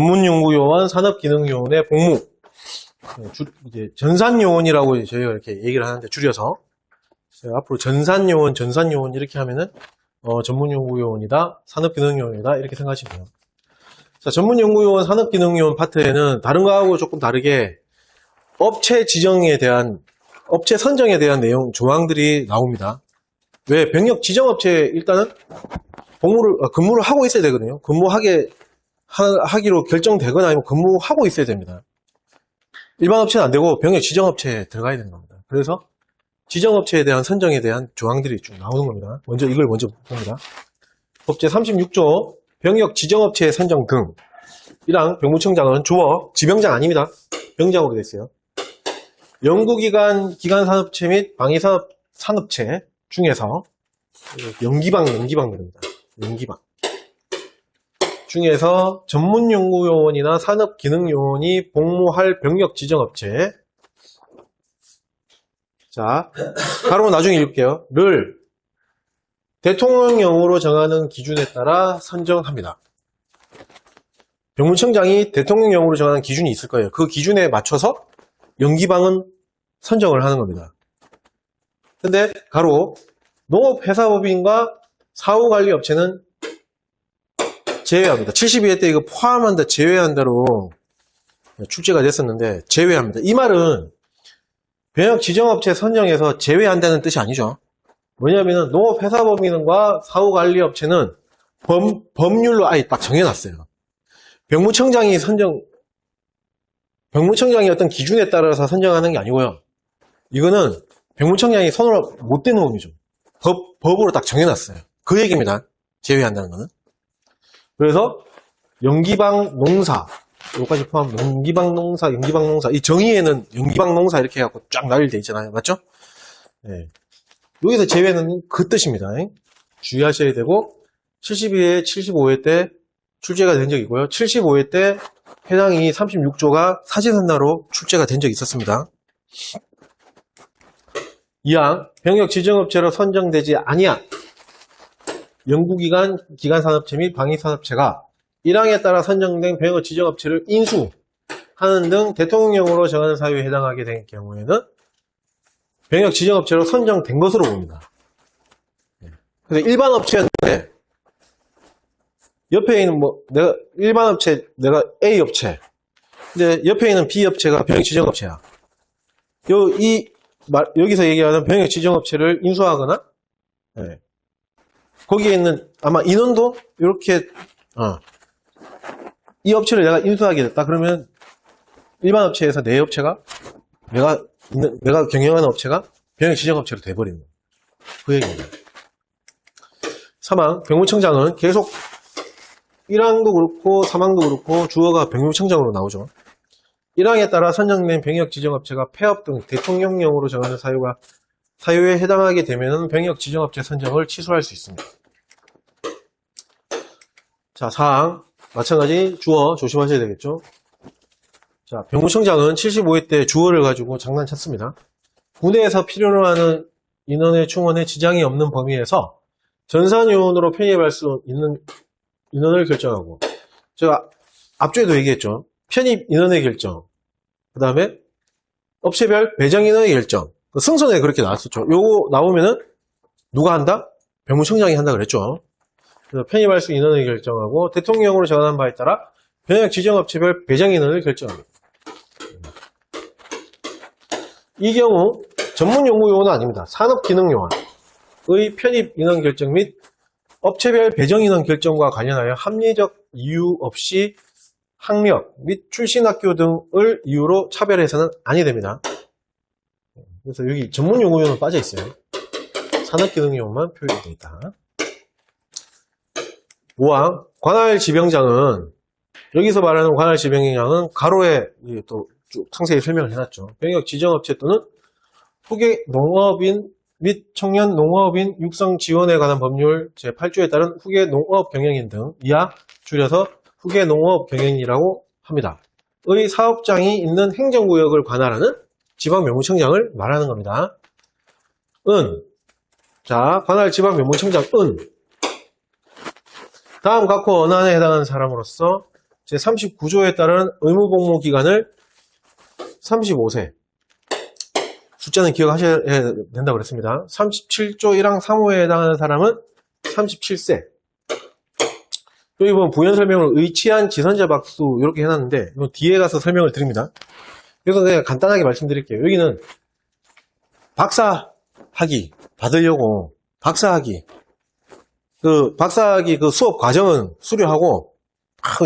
전문연구요원, 산업기능요원의 복무. 이제 전산요원이라고 저희가 이렇게 얘기를 하는데 줄여서 앞으로 전산요원 이렇게 하면은 전문연구요원이다, 산업기능요원이다 이렇게 생각하시면 돼요. 자, 전문연구요원, 산업기능요원 파트에는 다른 거하고 조금 다르게 업체 선정에 대한 내용 조항들이 나옵니다. 왜? 병역 지정업체에 일단은 근무를 하고 있어야 되거든요. 하기로 결정되거나 아니면 근무하고 있어야 됩니다. 일반 업체는 안 되고 병역 지정업체에 들어가야 되는 겁니다. 그래서 지정업체에 대한 선정에 대한 조항들이 쭉 나오는 겁니다. 이걸 먼저 봅니다. 법제 36조 병역 지정업체 선정 등이랑 병무청장은 주어 지병장 아닙니다. 병장으로 되어 있어요. 연구기관, 기관산업체 및 방위산업체 중에서 연기방입니다. 연기방 중에서 전문연구요원이나 산업기능요원이 복무할 병역 지정업체, 자, 바로 나중에 읽을게요. 를 대통령령으로 정하는 기준에 따라 선정합니다. 병무청장이 대통령령으로 정하는 기준이 있을 거예요. 그 기준에 맞춰서 연기방은 선정을 하는 겁니다. 근데 가로 농업회사법인과 사후관리업체는 제외합니다. 72회 때 이거 포함한다, 제외한다로 출제가 됐었는데 제외합니다. 이 말은 병역 지정업체 선정에서 제외한다는 뜻이 아니죠. 왜냐하면 농업회사법인과 사후관리업체는 법률로 아예 딱 정해놨어요. 병무청장이 어떤 기준에 따라서 선정하는 게 아니고요. 이거는 병무청장이 손으로 못 대는 놈이죠. 법으로 딱 정해놨어요. 그 얘기입니다. 제외한다는 거는. 그래서 연기방 농사, 여기까지 포함, 연기방 농사, 이 정의에는 연기방 농사 이렇게 해갖고 쫙 나열되어 있잖아요. 맞죠? 네. 여기서 제외는 그 뜻입니다. 주의하셔야 되고, 72회, 75회 때 출제가 된 적이 있고요. 75회 때 해당이 36조가 사실선나로 출제가 된 적이 있었습니다. 이항, 병역 지정업체로 선정되지 아니한 연구기관, 기관산업체 및 방위산업체가 1항에 따라 선정된 병역 지정업체를 인수하는 등 대통령령으로 정하는 사유에 해당하게 된 경우에는 병역 지정업체로 선정된 것으로 봅니다. 그래서 일반 업체였는데 옆에 있는 일반 업체, 내가 A 업체, 근데 옆에 있는 B 업체가 병역 지정업체야. 여기서 얘기하는 병역 지정업체를 인수하거나, 네. 거기에 있는 아마 인원도 이렇게 이 업체를 내가 인수하게 됐다. 그러면 일반 업체에서 내 업체가 내가 경영하는 업체가 병역 지정업체로 돼버리는 거예요. 그 얘기입니다. 3항 병무청장은 계속 1항도 그렇고 3항도 그렇고 주어가 병무청장으로 나오죠. 1항에 따라 선정된 병역 지정업체가 폐업 등 대통령령으로 정하는 사유에 해당하게 되면 병역 지정업체 선정을 취소할 수 있습니다. 자, 4항 마찬가지 주어 조심하셔야 되겠죠. 자, 병무청장은 75회 때 주어를 가지고 장난쳤습니다. 군대에서 필요로 하는 인원의 충원에 지장이 없는 범위에서 전산요원으로 편입할 수 있는 인원을 결정하고, 제가 앞쪽에도 얘기했죠. 편입 인원의 결정, 그 다음에 업체별 배정 인원의 결정, 승선에 그렇게 나왔었죠. 요거 나오면은 누가 한다? 병무청장이 한다 그랬죠. 그래서 편입할 수 인원을 결정하고 대통령령으로 정한 바에 따라 병역 지정업체별 배정 인원을 결정합니다. 이 경우 전문연구요원은 아닙니다. 산업기능요원의 편입 인원 결정 및 업체별 배정 인원 결정과 관련하여 합리적 이유 없이 학력 및 출신 학교 등을 이유로 차별해서는 아니 됩니다. 그래서 여기 전문연구요원은 빠져 있어요. 산업기능요원만 표현이 되어 있다. 5항 관할지병장은, 여기서 말하는 관할지병장은 가로에 또 쭉 상세히 설명을 해놨죠. 병역 지정업체 또는 후계 농업인 및 청년 농업인 육성 지원에 관한 법률 제8조에 따른 후계 농업 경영인 등 이하 줄여서 후계 농업 경영이라고 합니다. 의 사업장이 있는 행정구역을 관할하는 지방명무청장을 말하는 겁니다. 자, 관할 지방명무청장 다음 각호 어난에 해당하는 사람으로서 제39조에 따른 의무복무 기간을 35세. 숫자는 기억하셔야 된다고 그랬습니다. 37조 1항 3호에 해당하는 사람은 37세. 여기 보면 부연 설명을 의치한 지선자 박수 이렇게 해놨는데 이건 뒤에 가서 설명을 드립니다. 그래서 그냥 간단하게 말씀드릴게요. 여기는 박사학위 받으려고 박사학위 그 수업 과정은 수료하고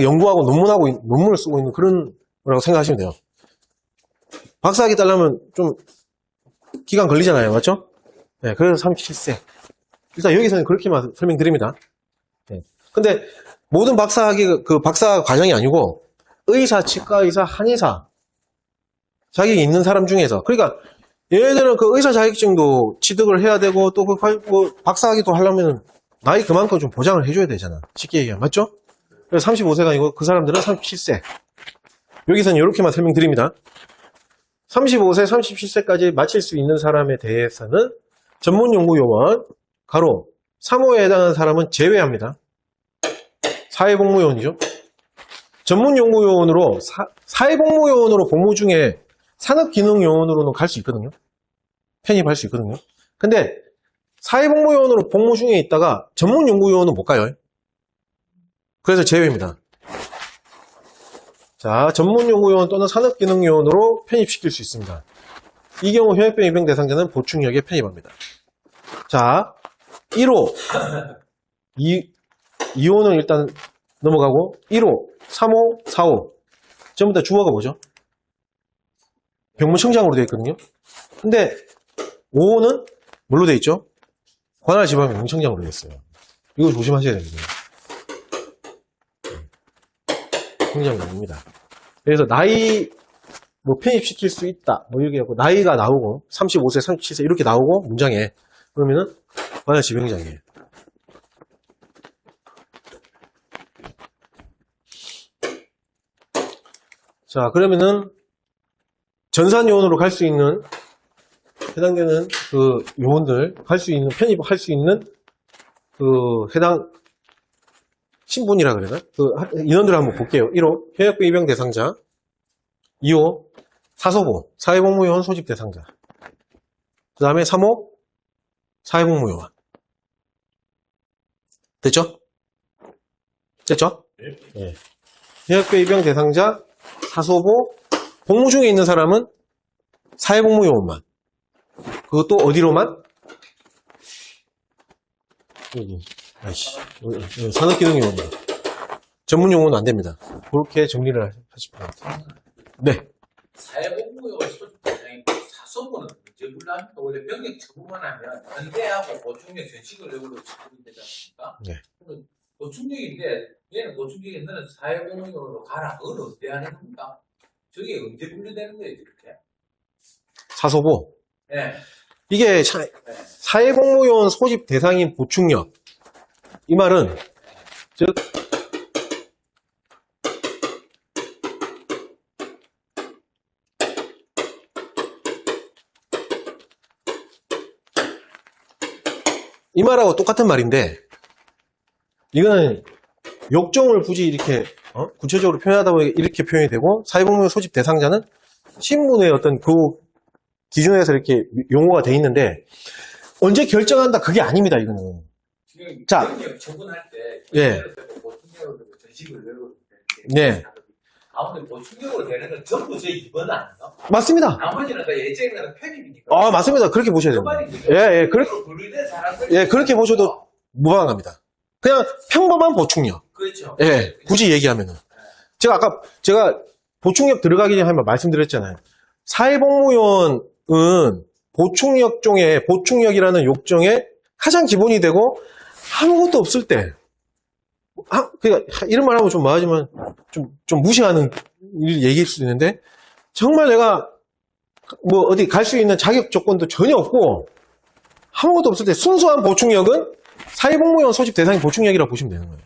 연구하고 논문을 쓰고 있는 그런 거라고 생각하시면 돼요. 박사학위 따려면 좀 기간 걸리잖아요. 맞죠? 네, 그래서 37세. 일단 여기서는 그렇게만 설명드립니다. 네. 근데 모든 박사학위 그 박사 과정이 아니고 의사, 치과의사, 한의사 자격이 있는 사람 중에서 그러니까 얘네들은 그 의사 자격증도 취득을 해야 되고 또 그 박사학위도 하려면 나이 그만큼 좀 보장을 해줘야 되잖아. 쉽게 얘기하면 맞죠? 그래서 35세가 아니고 그 사람들은 37세. 여기서는 이렇게만 설명드립니다. 35세, 37세까지 마칠 수 있는 사람에 대해서는 전문연구요원 가로 3호에 해당하는 사람은 제외합니다. 사회복무요원이죠. 전문연구요원으로 사회복무요원으로 복무 중에 산업기능요원으로는 갈 수 있거든요. 편입할 수 있거든요. 근데 사회복무요원으로 복무 중에 있다가 전문연구요원은 못 가요. 그래서 제외입니다. 자, 전문연구요원 또는 산업기능요원으로 편입시킬 수 있습니다. 이 경우 현역병 입영 대상자는 보충역에 편입합니다. 자, 1호 2호는 일단 넘어가고 1호, 3호, 4호 전부 다 주어가 뭐죠? 병무청장으로 되어 있거든요. 근데 5호는 뭘로 되어 있죠? 관할지방병무청장으로 되어 있어요. 이거 조심하셔야 됩니다. 청장입니다. 그래서 나이 뭐 편입시킬 수 있다 뭐 이렇게 하고 나이가 나오고 35세, 37세 이렇게 나오고 문장에 그러면은 관할지병장이에요. 자, 그러면은 전산요원으로 갈 수 있는 해당되는 그 요원들 갈 수 있는 편입할 수 있는 그 해당 신분이라 그러나? 그 인원들을 한번 볼게요. 1호 현역병 입영 대상자, 2호 사소보 사회복무요원 소집 대상자, 그 다음에 3호 사회복무요원. 됐죠? 됐죠? 네. 현역병 입영 대상자, 사소보, 복무 중에 있는 사람은 사회복무요원만. 그것도 어디로만? 아이씨, 산업기능요원. 전문용어는 안 됩니다. 그렇게 정리를 하시면 됩니다. 네. 사회복무요원 소집대상이 사소보는 문제 불납니까? 원래 병역 처분만 하면 연대하고 보충력 전식을 내고도 처분이 되지 않습니까? 네. 보충력인데 얘는 보충력이 너는 사회복무요원으로 가라. 그건 어때 하는 겁니까? 저게 언제 분류되는 거예요, 이렇게? 사소보. 네. 이게 사회복무요원 소집 대상인 보충력. 이 말은 즉 이 말하고 똑같은 말인데 이거는 욕정을 굳이 이렇게 구체적으로 표현하다 보니 이렇게 표현이 되고 사회복무요원 소집 대상자는 신문의 어떤 그 기준에서 이렇게 용어가 돼 있는데 언제 결정한다 그게 아닙니다. 이거는. 자, 처분할 때 예. 보충력으로 전식을 내고 네. 아무튼 보충력으로 되는 건 전부 제 2번 아닌가? 맞습니다. 나머지는 다 예정이나 편입이니까. 아, 맞습니다. 그렇게 보셔야 됩니다. 예, 그렇게 보셔도 무방합니다. 그냥 평범한 보충력. 그렇죠. 예, 굳이 얘기하면은. 제가 보충력 들어가기 전에 한번 말씀드렸잖아요. 사회복무요원은 보충력이라는 욕정에 가장 기본이 되고 아무것도 없을 때, 그러니까 이런 말 하면 좀 뭐하지만 좀 무시하는 얘기일 수도 있는데 정말 내가 뭐 어디 갈 수 있는 자격 조건도 전혀 없고 아무것도 없을 때 순수한 보충력은 사회복무요원 소집 대상인 보충력이라고 보시면 되는 거예요.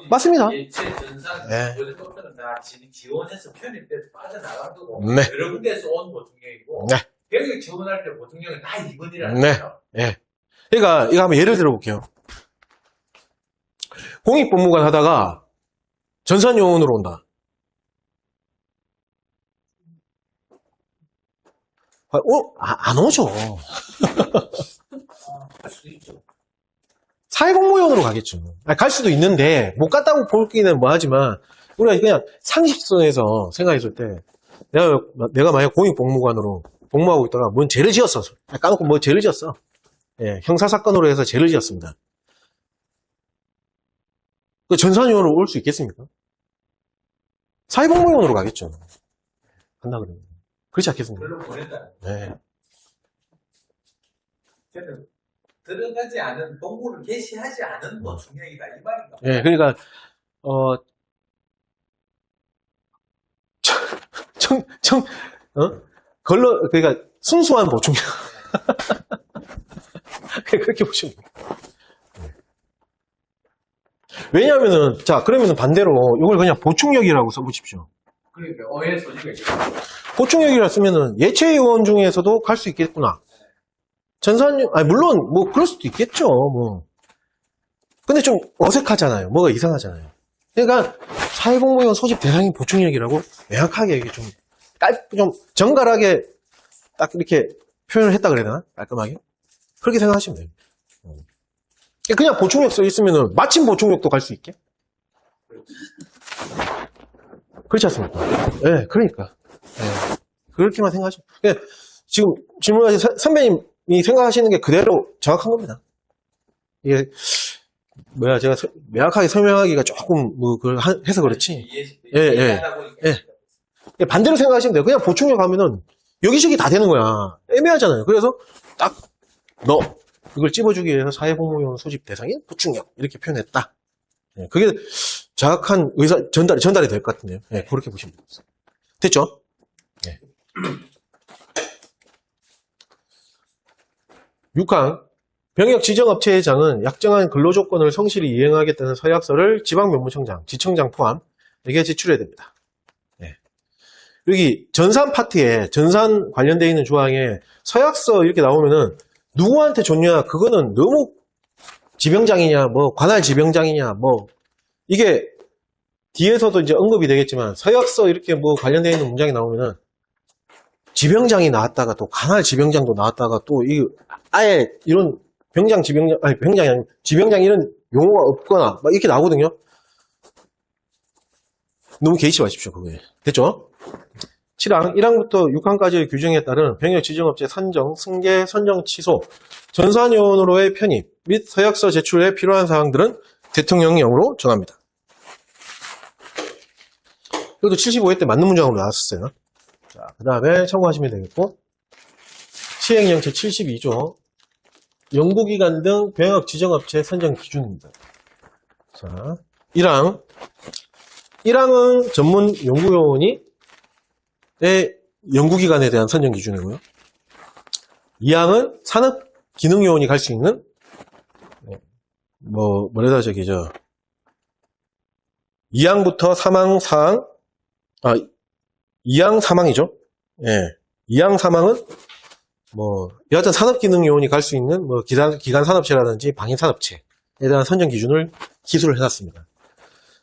맞습니다. 예체 전산 네. 요즘 것들은 다 지원해서 편입돼서 빠져나가고 네. 여러 군데에서 온 보충력이고 네. 병역 지원할 때 보충력은 다 2번이라는 네. 거죠. 예. 그러니까 이거 한번 예를 들어 볼게요. 공익법무관 하다가 전산 요원으로 온다. 안 오죠. 할 수도 있죠. 사회공무원으로 가겠죠. 갈 수도 있는데, 못 갔다고 볼기는 뭐 하지만, 우리가 그냥 상식선에서 생각했을 때, 내가 만약 공익복무관으로 복무하고 있다가 뭔 죄를 지었어. 까놓고 뭐 죄를 지었어. 예, 형사사건으로 해서 죄를 지었습니다. 그 전산요원으로 올 수 있겠습니까? 사회공무원으로 가겠죠. 간다 그러면. 그렇지 않겠습니까? 별로 보낸다. 네. 저는 들어가지 않은 동물을 개시하지 않은 보충력이다 이 말인가? 예, 그러니까, 그러니까, 순수한 보충력. 그렇게 보시면 돼요. 왜냐하면은, 자, 그러면은 반대로, 이걸 그냥 보충력이라고 써보십시오. 그러니까 오해 소지가 있겠죠. 보충력이라 쓰면은, 예체 요원 중에서도 갈 수 있겠구나. 물론, 뭐, 그럴 수도 있겠죠, 뭐. 근데 좀 어색하잖아요. 뭐가 이상하잖아요. 그러니까, 사회공무원 소집 대상이 보충력이라고 명확하게 이게 좀 정갈하게 딱 이렇게 표현을 했다 그래야 되나? 깔끔하게? 그렇게 생각하시면 돼요. 그냥 보충력 써 있으면은 마침 보충력도 갈 수 있게? 그렇지 않습니까? 네, 그러니까. 네, 그렇게만 생각하시면. 그러니까 지금 질문하신 선배님이 생각하시는 게 그대로 정확한 겁니다. 이게, 제가 명확하게 설명하기가 조금, 그걸 해서 그렇지. 예. 반대로 생각하시면 돼요. 그냥 보충력 하면은 여기저기 다 되는 거야. 애매하잖아요. 그래서 딱, 이걸 찝어주기 위해서 사회공무원 소집 대상인 보충력. 이렇게 표현했다. 예, 그게 정확한 전달이 될 것 같은데요. 예, 그렇게 보시면 됩니다. 됐죠? 예. 6항. 병역 지정업체장은 약정한 근로조건을 성실히 이행하겠다는 서약서를 지방면무청장, 지청장 포함에게 제출해야 됩니다. 네. 여기 전산 파트에 전산 관련되어 있는 조항에 서약서 이렇게 나오면은 누구한테 줬냐? 그거는 너무 지병장이냐, 뭐 관할 지병장이냐, 뭐 이게 뒤에서도 이제 언급이 되겠지만 서약서 이렇게 뭐 관련되어 있는 문장이 나오면은 지병장이 나왔다가 또 관할 지병장도 나왔다가 또 이 아예 이런 병장이 아니고 지병장 이런 용어가 없거나 막 이렇게 나오거든요. 너무 개의치 마십시오. 그거에. 됐죠? 7항, 1항부터 6항까지의 규정에 따른 병역 지정업체 선정, 승계, 선정 취소, 전산요원으로의 편입 및 서약서 제출에 필요한 사항들은 대통령령으로 정합니다. 이것도 75회 때 맞는 문장으로 나왔었어요. 자, 그 다음에 참고하시면 되겠고, 시행령 제72조, 연구기관 등 병역 지정업체 선정 기준입니다. 자, 1항. 1항은 전문 연구요원이 연구기관에 대한 선정 기준이고요. 2항은 산업기능요원이 갈 수 있는, 2항부터 3항, 4항, 2항, 3항이죠. 예. 2항, 3항은 여하튼 산업기능요원이 갈 수 있는 기간산업체라든지 방위산업체에 대한 선정 기준을 기술을 해놨습니다.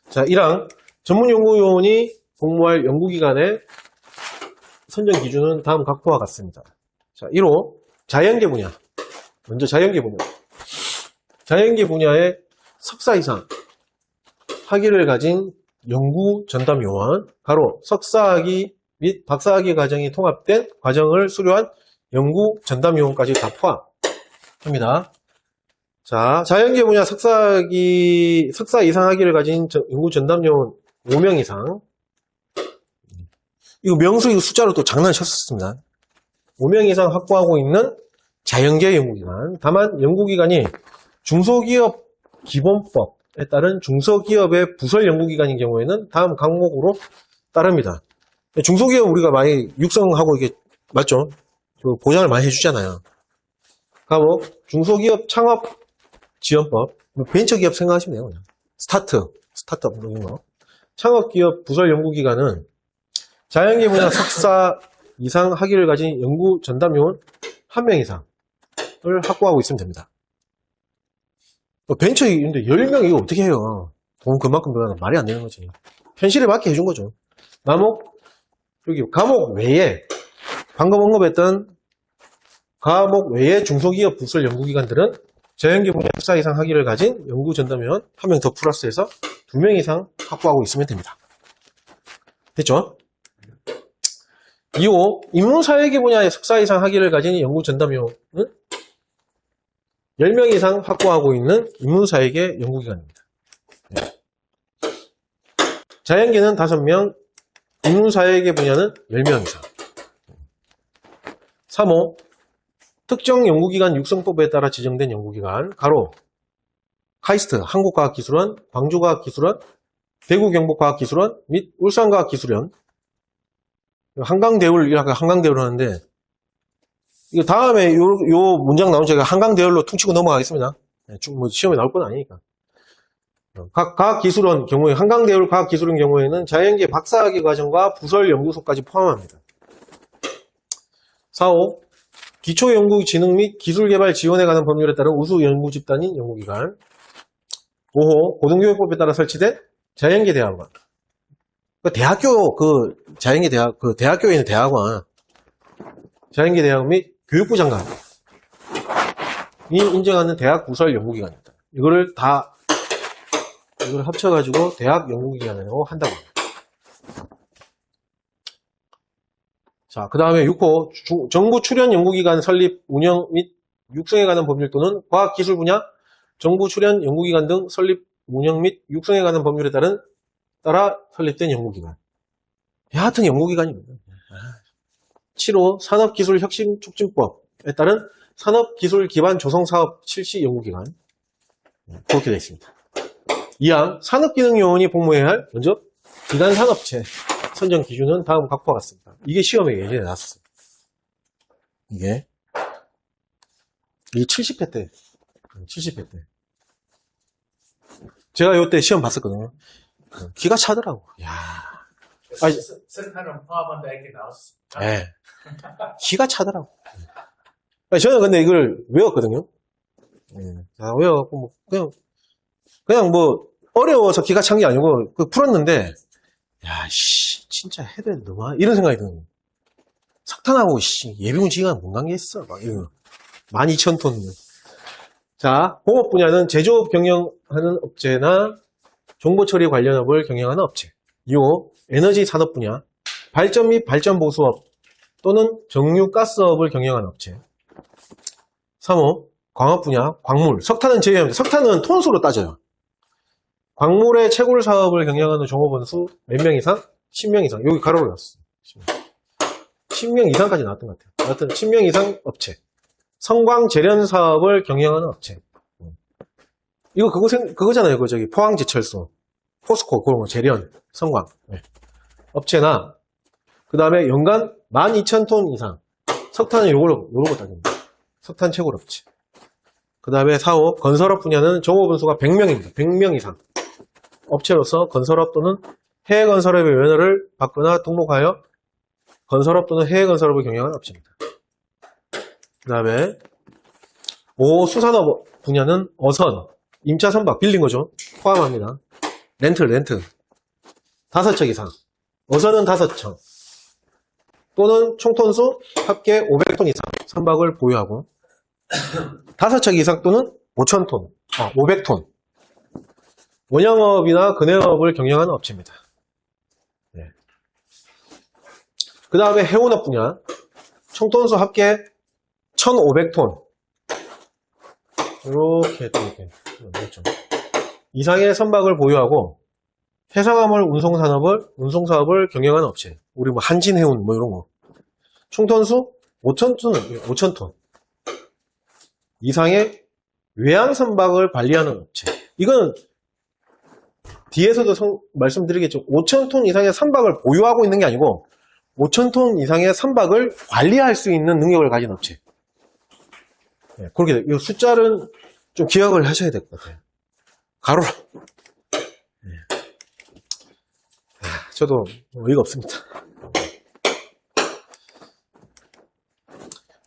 자, 1항 전문연구요원이 복무할 연구기관의 선정 기준은 다음 각표와 같습니다. 자, 1호 자연계 분야. 먼저 자연계 분야. 자연계 분야의 석사 이상 학위를 가진 연구 전담요원, 가로 석사학위 및 박사학위 과정이 통합된 과정을 수료한 연구 전담요원까지 다 포함합니다. 자, 자연계 분야 석사 이상 학위를 가진 연구 전담요원 5명 이상. 이거 명수 이거 숫자로 또 장난쳤었습니다. 5명 이상 확보하고 있는 자연계 연구기관. 다만 연구기관이 중소기업 기본법에 따른 중소기업의 부설 연구기관인 경우에는 다음 항목으로 따릅니다. 중소기업 우리가 많이 육성하고 이게 맞죠? 보장을 많이 해주잖아요. 가고 중소기업 창업 지원법, 벤처기업 생각하시면 돼요. 그냥. 스타트업 이런 거. 창업기업 부설 연구기관은 자연계 분야 석사 이상 학위를 가진 연구 전담요원 1명 이상을 확보하고 있으면 됩니다. 벤처인데 10명 이거 어떻게 해요? 돈 그만큼 들어가는 말이 안 되는 거지. 현실에 맞게 해준 거죠. 여기 과목 외에, 방금 언급했던 과목 외에 중소기업 부설 연구기관들은 자연계 분야 석사 이상 학위를 가진 연구 전담위원 1명 더 플러스해서 2명 이상 확보하고 있으면 됩니다. 됐죠? 2호, 인문사회계 분야의 석사 이상 학위를 가진 연구 전담위원은 10명 이상 확보하고 있는 인문사회계 연구기관입니다. 자연계는 5명, 인문사회계 분야는 10명 이상. 3호, 특정 연구기관 육성법에 따라 지정된 연구기관, 가로, 카이스트, 한국과학기술원, 광주과학기술원, 대구경북과학기술원 및 울산과학기술원, 한강대울, 이렇게 한강대울 하는데, 이거 다음에 요 문장 나오면 제가 한강대울로 퉁치고 넘어가겠습니다. 뭐 시험에 나올 건 아니니까. 각 과학기술원 경우에, 한강대울 과학기술원 경우에는 자연계 박사학위 과정과 부설 연구소까지 포함합니다. 4호, 기초연구진흥 및 기술개발 지원에 관한 법률에 따른 우수 연구집단인 연구기관. 5호, 고등교육법에 따라 설치된 자연계 대학원. 자연계 대학, 대학교에 있는 대학원. 자연계 대학원 및 교육부 장관이 인정하는 대학 부설 연구기관입니다. 이걸 합쳐가지고 대학 연구기관이라고 한다고 합니다. 자, 그 다음에 6호, 정부 출연 연구기관 설립, 운영 및 육성에 관한 법률 또는 과학기술 분야, 정부 출연 연구기관 등 설립, 운영 및 육성에 관한 법률에 따라 설립된 연구기관. 여하튼 연구기관입니다. 7호, 산업기술혁신촉진법에 따른 산업기술기반 조성사업 실시 연구기관. 그렇게 되어 있습니다. 2항, 산업기능요원이 복무해야 할, 먼저, 기간산업체 선정 기준은 다음 각과 같습니다. 이게 시험에 예전에 나왔었어요. 이게 70회 때. 제가 이때 시험 봤었거든요. 기가 차더라고. 야, 센터는 포함한다 이렇게 나왔어. 네. 기가 차더라고. 저는 근데 이걸 외웠거든요. 외워갖고, 그냥 어려워서 기가 찬 게 아니고, 풀었는데, 야, 진짜 해야 돼, 너무, 이런 생각이 드는 거예요. 석탄하고, 예비군 지휘관 뭔 관계 있어? 막, 이런 거. 12,000톤. 자, 공업 분야는 제조업 경영하는 업체나 정보처리 관련업을 경영하는 업체. 2호, 에너지 산업 분야, 발전 및 발전 보수업 또는 정유 가스업을 경영하는 업체. 3호, 광업 분야, 광물, 석탄은 제외합니다. 석탄은 톤수로 따져요. 광물의 채굴 사업을 경영하는 종업원 수 몇 명 이상? 10명 이상. 여기 가로로 나왔어요. 10명 이상까지 나왔던 것 같아요. 하여튼 10명 이상 업체. 성광 재련 사업을 경영하는 업체. 이거 그거잖아요. 포항제철소, 포스코, 그런 거, 재련, 성광. 네. 업체나, 그 다음에 연간 12,000톤 이상. 석탄은 요거 따집니다. 석탄 채굴 업체. 그 다음에 4호, 건설업 분야는 종업원 수가 100명입니다. 100명 이상. 업체로서 건설업 또는 해외 건설업의 면허를 받거나 등록하여 건설업 또는 해외 건설업을 경영하는 업체입니다. 그 다음에 5호, 수산업 분야는 어선, 임차 선박, 빌린 거죠. 포함합니다. 렌트. 5척 이상. 어선은 5척. 또는 총톤수 합계 500톤 이상 선박을 보유하고 5척 이상 또는 5,000톤, 500톤. 원양업이나 근해업을 경영하는 업체입니다. 네. 그 다음에 해운업 분야. 총톤수 합계 1,500톤. 이렇게 이상의 선박을 보유하고 해상화물 운송사업을 경영하는 업체. 우리 한진해운 이런 거. 총톤수 5,000톤 이상의 외항 선박을 관리하는 업체. 이건 뒤에서도 말씀드리겠죠. 5,000톤 이상의 선박을 보유하고 있는 게 아니고 5,000톤 이상의 선박을 관리할 수 있는 능력을 가진 업체. 네, 그렇게 돼요. 이 숫자를 좀 기억을 하셔야 될 것 같아요. 가로로. 네. 저도 어이가 없습니다.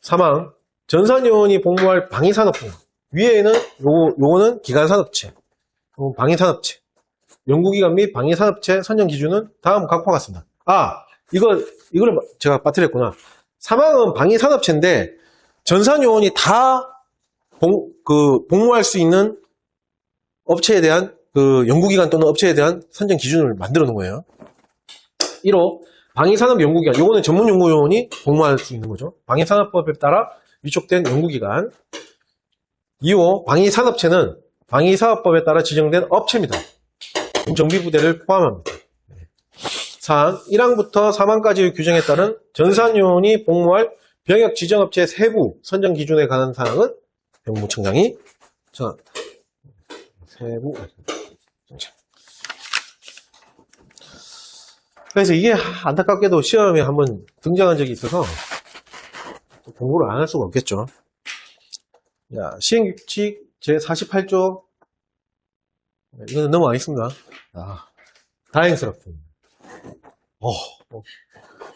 사망. 전산요원이 복무할 방위산업 분야. 위에는 요거는 기간산업체. 요건 방위산업체. 연구기간 및 방위산업체 선정 기준은 다음 각과 같습니다. 이거를 제가 빠뜨렸구나. 사망은 방위산업체인데 전산요원이 다 복무할 수 있는 업체에 대한 연구기관 또는 업체에 대한 선정 기준을 만들어 놓은 거예요. 1호 방위산업연구기관, 요거는 전문연구요원이 복무할 수 있는 거죠. 방위산업법에 따라 위촉된 연구기관. 2호 방위산업체는 방위사업법에 따라 지정된 업체입니다. 정비부대를 포함합니다. 3. 1항부터 4항까지의 규정에 따른 전산요원이 복무할 병역 지정업체 세부 선정 기준에 관한 사항은 병무청장이 정합니다. 세부 그래서 이게 안타깝게도 시험에 한번 등장한 적이 있어서 공부를 안 할 수가 없겠죠. 시행규칙 제48조 이거는 넘어가겠습니다. 다행스럽습니다.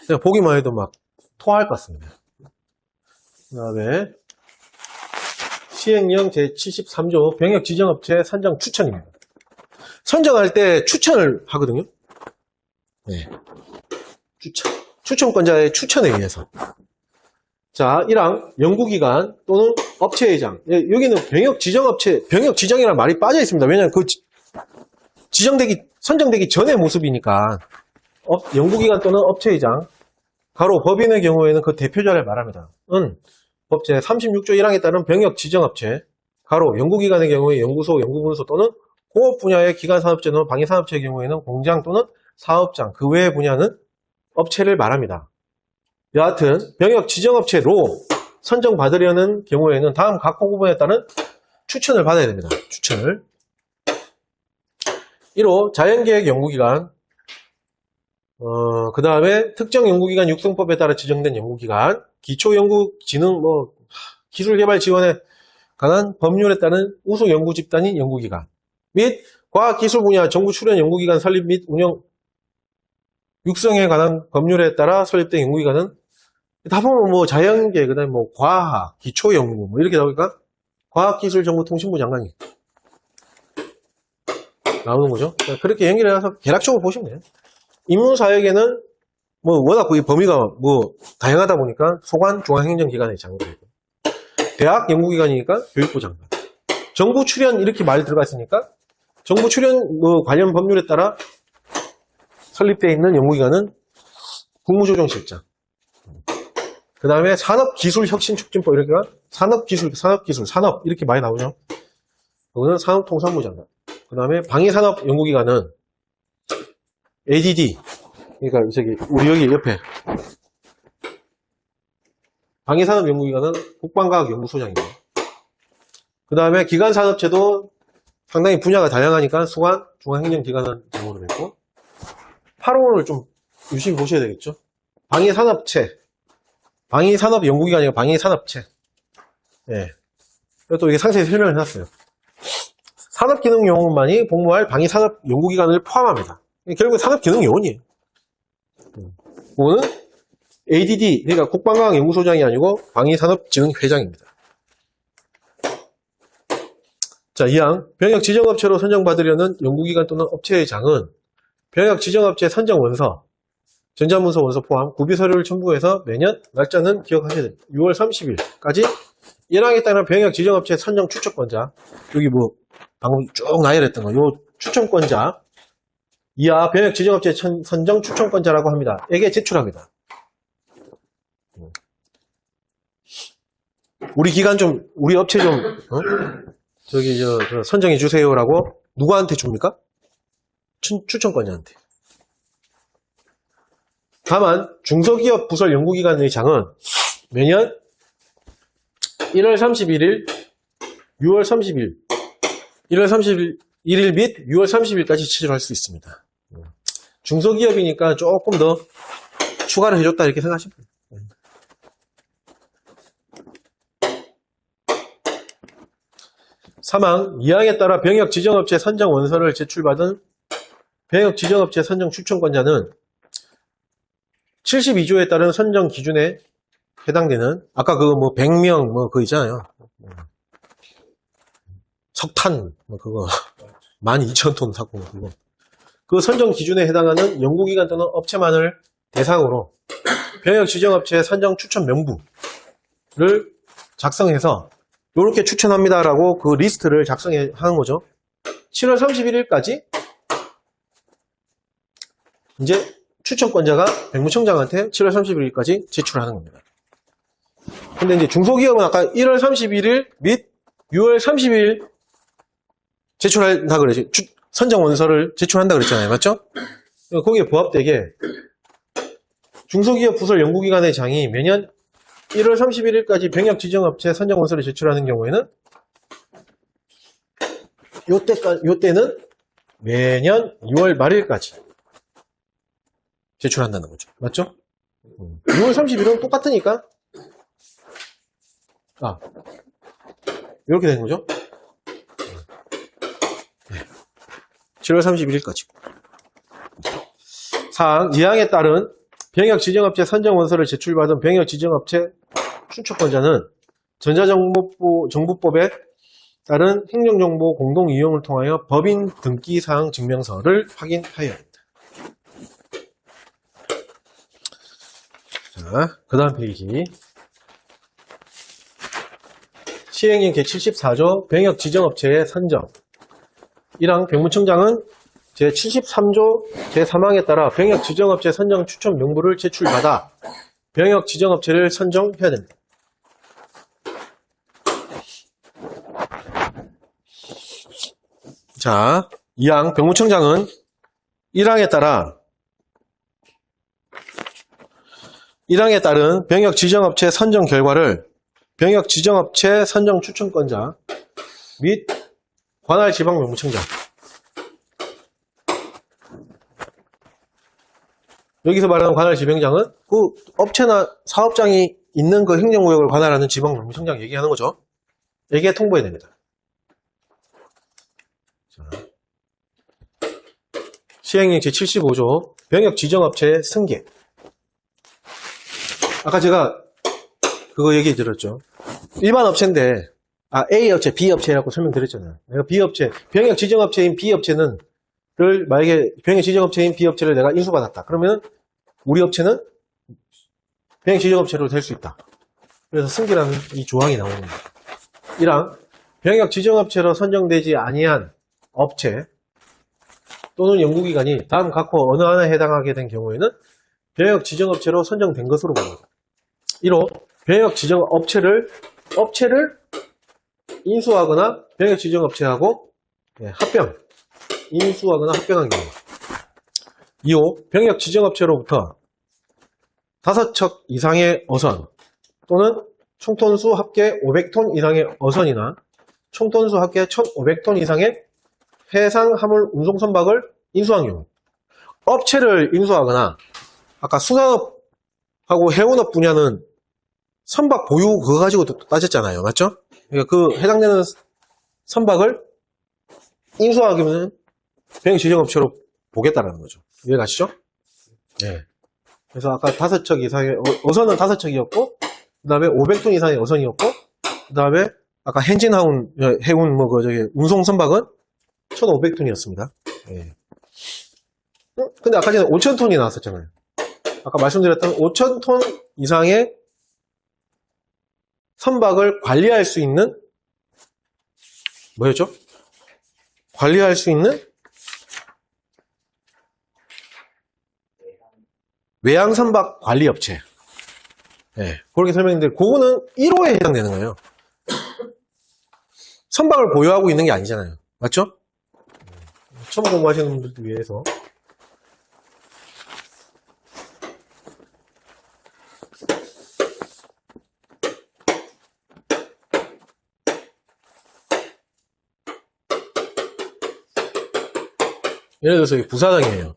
제가 보기만 해도 막 토할 것 같습니다. 그 다음에 시행령 제73조 병역 지정업체 선정 추천입니다. 선정할 때 추천을 하거든요. 추천권자의 추천에 의해서. 자, 1항 연구기관 또는 업체회장. 여기는 병역 지정업체, 병역 지정이라는 말이 빠져 있습니다. 왜냐하면 선정되기 전의 모습이니까. 연구기관 또는 업체회장. 가로 법인의 경우에는 그 대표자를 말합니다. 법제 36조 1항에 따른 병역 지정업체. 가로 연구기관의 경우에 연구소, 연구분소 또는 호업 분야의 기관산업체 또는 방위산업체의 경우에는 공장 또는 사업장, 그 외의 분야는 업체를 말합니다. 여하튼 병역 지정업체로 선정받으려는 경우에는 다음 각 부분에 따른 추천을 받아야 됩니다. 추천을. 1호 자연계획 연구기관, 그 다음에 특정 연구기관 육성법에 따라 지정된 연구기관, 기초연구진흥 기술개발 지원에 관한 법률에 따른 우수 연구집단인 연구기관 및 과학기술 분야 정부 출연 연구기관 설립 및 운영 육성에 관한 법률에 따라 설립된 연구기관은 다 보면 자연계, 그 다음에 과학, 기초연구 이렇게 나오니까 과학기술정보통신부 장관이 나오는 거죠. 그렇게 연결해서 개락적으로 보시면 돼요. 인문사역에는 워낙 이 범위가 다양하다 보니까 소관 중앙행정기관의 장관이고, 대학 연구기관이니까 교육부 장관, 정부 출연 이렇게 말이 들어가 있으니까 정부 출연 관련 법률에 따라 설립되어 있는 연구기관은 국무조정실장. 그 다음에 산업기술혁신촉진법 이렇게 산업기술 산업 이렇게 많이 나오죠. 이거는 산업통상부 장관. 그 다음에 방위산업연구기관은 ADD, 그러니까 우리 여기 옆에 방위산업연구기관은 국방과학연구소장이고, 그 다음에 기관산업체도 상당히 분야가 다양하니까 수관 중앙행정기관은 제목으로 있고, 8호를 좀 유심히 보셔야 되겠죠. 방위산업체, 방위산업연구기관이고 방위산업체. 또 이게 상세히 설명을 해놨어요. 산업기능요원만이 복무할 방위산업연구기관을 포함합니다. 결국 산업기능요원이에요. 그거는 ADD, 그러니까 국방과학연구소장이 아니고 방위산업진흥회장입니다. 자, 2항 병역지정업체로 선정받으려는 연구기관 또는 업체회장은 병역지정업체 선정원서, 전자문서 원서 포함 구비서류를 첨부해서 매년 날짜는 기억하셔야 됩니다. 6월 30일까지 1항에 따른 병역지정업체 선정 추천권자, 여기 방금 쭉 나열했던 거, 요 추천권자, 이하 병역지정업체 선정 추천권자라고 합니다. 에게 제출합니다. 우리 기관 우리 업체 선정해 주세요라고 누구한테 줍니까? 추천권자한테. 다만 중소기업 부설 연구기관 의장은 매년 1월 31일, 6월 30일, 1월 31일 및 6월 30일까지 체결할 수 있습니다. 중소기업이니까 조금 더 추가를 해줬다 이렇게 생각하시면 됩니다. 사망, 2항에 따라 병역지정업체 선정 원서를 제출받은 병역지정업체 선정 추천권자는 72조에 따른 선정 기준에 해당되는, 아까 100명 그거 있잖아요. 석탄 그거 12,000톤 사고 그거 그 선정 기준에 해당하는 연구기관 또는 업체만을 대상으로 병역 지정업체 선정 추천 명부를 작성해서 이렇게 추천합니다라고 그 리스트를 작성하는 거죠. 7월 31일까지 이제 추천권자가 병무청장한테 7월 31일까지 제출하는 겁니다. 근데 이제 중소기업은 아까 1월 31일 및 6월 30일 제출한다 그랬죠. 선정 원서를 제출한다 그랬잖아요. 맞죠? 거기에 부합되게 중소기업 부설 연구기관의 장이 매년 1월 31일까지 병역 지정업체 선정 원서를 제출하는 경우에는 요때는 매년 6월 말일까지 제출한다는 거죠. 맞죠? 6월 30일은 똑같으니까 이렇게 되는 거죠. 7월 31일까지. 사항, 이항에 따른 병역 지정업체 선정 원서를 제출받은 병역 지정업체 추천권자는 전자정보법에 따른 행정정보 공동 이용을 통하여 법인 등기사항 증명서를 확인하여야 합니다. 자, 그 다음 페이지. 시행령 제74조 병역 지정업체의 선정. 1항 병무청장은 제73조 제3항에 따라 병역 지정업체 선정 추천 명부를 제출받아 병역 지정업체를 선정해야 됩니다. 자, 2항 병무청장은 1항에 따른 병역 지정업체 선정 결과를 병역 지정업체 선정 추천권자 및 관할 지방 병무청장, 여기서 말하는 관할 지병장은 그 업체나 사업장이 있는 그 행정구역을 관할하는 지방 병무청장 얘기하는 거죠. 여기에 통보해야 됩니다. 자, 시행령 제75조 병역 지정업체의 승계. 아까 제가 그거 얘기 드렸죠. 일반 업체인데 A 업체, B 업체라고 설명드렸잖아요. 내가 B 업체, 병역 지정업체인 B 업체는 만약에 병역 지정업체인 B 업체를 내가 인수받았다. 그러면 우리 업체는 병역 지정업체로 될 수 있다. 그래서 승계라는 이 조항이 나오는 겁니다. 1항 병역 지정업체로 선정되지 아니한 업체 또는 연구기관이 다음 각호 어느 하나에 해당하게 된 경우에는 병역 지정업체로 선정된 것으로 봅니다. 1호 병역 지정업체를 인수하거나 병역 지정업체하고 인수하거나 합병한 경우. 2호 병역 지정업체로부터 5척 이상의 어선 또는 총톤수 합계 500톤 이상의 어선이나 총톤수 합계 1500톤 이상의 해상 화물 운송 선박을 인수한 경우. 업체를 인수하거나 아까 수산업하고 해운업 분야는 선박 보유 그거 가지고 따졌잖아요. 맞죠? 그러니까 그 해당되는 선박을 인수하기면 병역 지정업체로 보겠다라는 거죠. 이해 가시죠? 네. 그래서 아까 5척 이상의 어선은 5척이었고, 그 다음에 500톤 이상의 어선이었고, 그 다음에 아까 해운 운송 선박은 1,500톤이었습니다. 네. 근데 아까 전에 5,000톤이 나왔었잖아요. 아까 말씀드렸던 5,000톤 이상의 선박을 관리할 수 있는 뭐였죠? 관리할 수 있는 외항선박 관리업체. 네, 그렇게 설명했는데 그거는 1호에 해당되는 거예요. 선박을 보유하고 있는 게 아니잖아요. 맞죠? 처음 공부하시는 분들도 위해서. 예를 들어서 부사장이에요.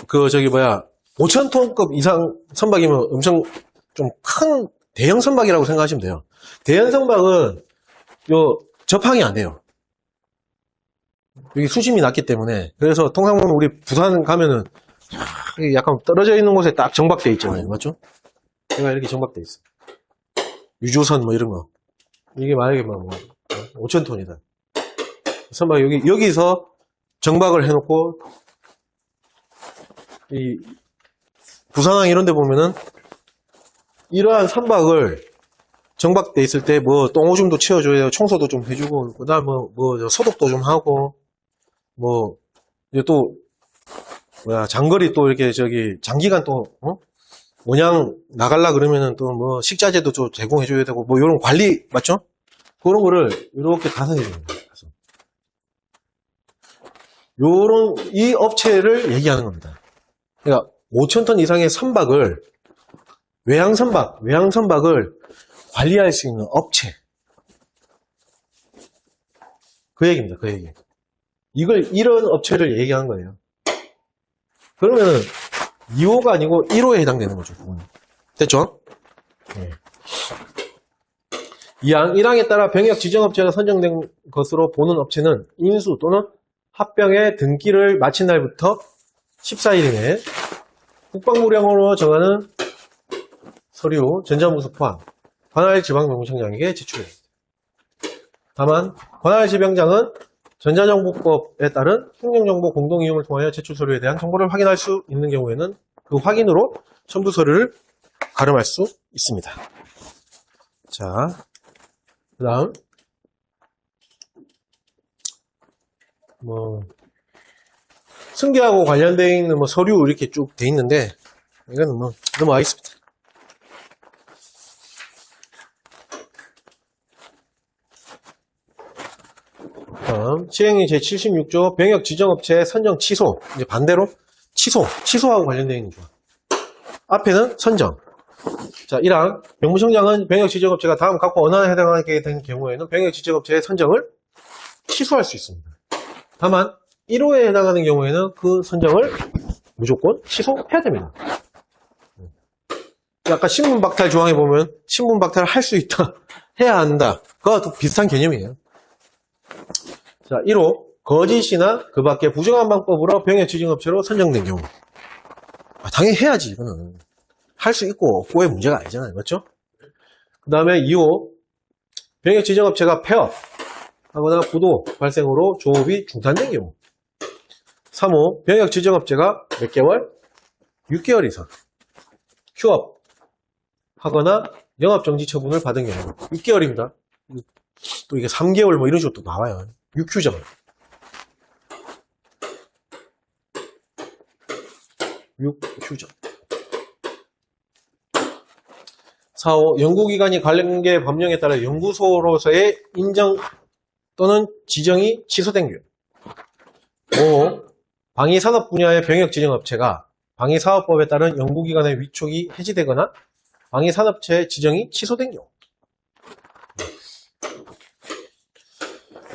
5,000톤급 이상 선박이면 엄청 좀 큰 대형 선박이라고 생각하시면 돼요. 대형 선박은 접항이 안 돼요. 여기 수심이 낮기 때문에. 그래서 통상 우리 부산 가면은 약간 떨어져 있는 곳에 딱 정박되어 있잖아요. 맞죠? 얘가 이렇게 정박되어 있어. 유조선 뭐 이런 거. 이게 만약에 5,000톤이다. 선박 여기서 정박을 해놓고, 이, 부산항 이런 데 보면은, 이러한 선박을 정박돼 있을 때, 뭐, 똥오줌도 치워줘야 청소도 좀 해주고, 그 다음 소독도 좀 하고, 이제 또, 장거리 또 이렇게 장기간 또, 원양 나갈라 그러면은 또 식자재도 좀 제공해줘야 되고, 요런 관리, 맞죠? 그런 거를 이렇게 다 해줍니다. 이 업체를 얘기하는 겁니다. 그러니까 5,000톤 이상의 선박을 외항선박을 관리할 수 있는 업체. 그 얘기입니다. 그 얘기. 이런 업체를 얘기한 거예요. 그러면은 2호가 아니고 1호에 해당되는 거죠. 그거는. 됐죠? 네. 2항 1항에 따라 병역 지정업체가 선정된 것으로 보는 업체는 인수 또는 합병의 등기를 마친 날부터 14일 이내에 국방부령으로 정하는 서류, 전자문서 포함 관할 지방병무청장에게 제출해야 됩니다. 다만 관할 지병장은 전자정보법에 따른 행정정보 공동이용을 통하여 제출 서류에 대한 정보를 확인할 수 있는 경우에는 그 확인으로 첨부 서류를 가름할 수 있습니다. 자, 그 다음 승계하고 관련되어 있는 서류 이렇게 쭉 돼 있는데 이거는 넘어가겠습니다. 다음 시행령 제76조 병역 지정업체 선정 취소. 이제 반대로 취소하고 관련되어 있는 조항. 앞에는 선정. 자, 1항 병무청장은 병역 지정업체가 다음 각호 어느 하나에 해당하게 된 경우에는 병역 지정업체의 선정을 취소할 수 있습니다. 다만 1호에 해당하는 경우에는 그 선정을 무조건 취소해야 됩니다. 아까 신분 박탈 조항에 보면 신분 박탈을 할 수 있다, 해야 한다. 그거와 또 비슷한 개념이에요. 자, 1호 거짓이나 그 밖에 부정한 방법으로 병역 지정업체로 선정된 경우. 당연히 해야지. 이거는 할 수 있고 없고의 문제가 아니잖아요. 맞죠? 그 다음에 2호 병역 지정업체가 폐업 하거나 부도 발생으로 조업이 중단된 경우. 3호 병역 지정업체가 몇 개월? 6개월 이상 휴업 하거나 영업정지 처분을 받은 경우. 6개월입니다. 또 이게 3개월 이런 식으로 또 나와요. 6휴전. 6휴전. 4호 연구기관이 관련계 법령에 따라 연구소로서의 인정 또는 지정이 취소된 경우. 5호 방위산업 분야의 병역 지정업체가 방위사업법에 따른 연구기관의 위촉이 해지되거나 방위산업체 지정이 취소된 경우.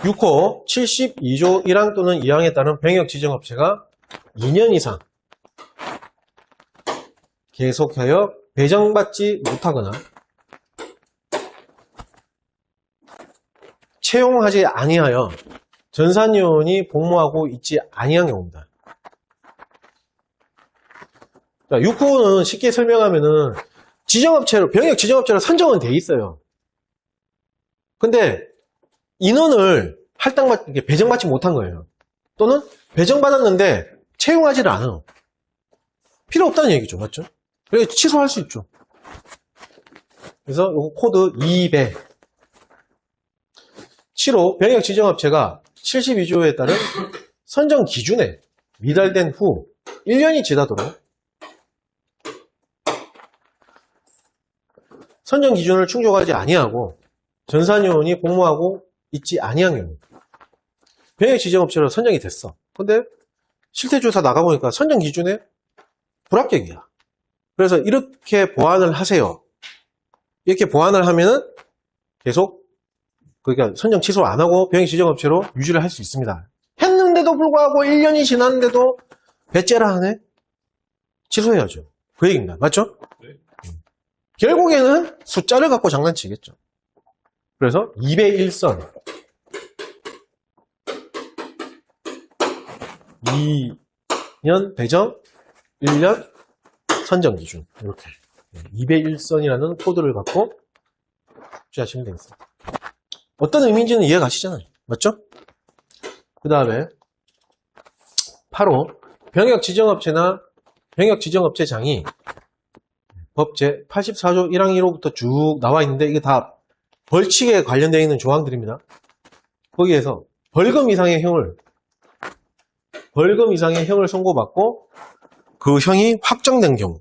6호 72조 1항 또는 2항에 따른 병역 지정업체가 2년 이상 계속하여 배정받지 못하거나 채용하지 아니하여 전산요원이 복무하고 있지 아니한 경우입니다. 자, 6호는 쉽게 설명하면은 지정업체로, 병역 지정업체로 선정은 돼 있어요. 근데 인원을 배정받지 못한 거예요. 또는 배정받았는데 채용하지를 않아요. 필요 없다는 얘기죠. 맞죠? 그래서 취소할 수 있죠. 그래서 이 코드 200. 7호 병역 지정업체가 72조에 따른 선정 기준에 미달된 후 1년이 지나도록 선정 기준을 충족하지 아니하고 전산요원이 복무하고 있지 아니한 경우. 병역 지정업체로 선정이 됐어. 근데 실태조사 나가보니까 선정 기준에 불합격이야. 그래서 이렇게 보완을 하세요. 이렇게 보완을 하면은 계속 그러니까 선정 취소 안 하고 병역 지정업체로 유지를 할 수 있습니다. 했는데도 불구하고 1년이 지났는데도 배째라 하네? 취소해야죠. 그 얘기입니다. 맞죠? 네. 결국에는 숫자를 갖고 장난치겠죠. 그래서 201선 2년 배정 1년 선정 기준 이렇게 201선이라는 코드를 갖고 숙지하시면 되겠습니다. 어떤 의미인지는 이해 가시잖아요. 맞죠? 그 다음에 가로 병역지정업체나 병역지정업체장이 법 제84조 1항 1호부터 쭉 나와 있는데 이게 다 벌칙에 관련되어 있는 조항들입니다. 거기에서 벌금 이상의 형을 선고받고 그 형이 확정된 경우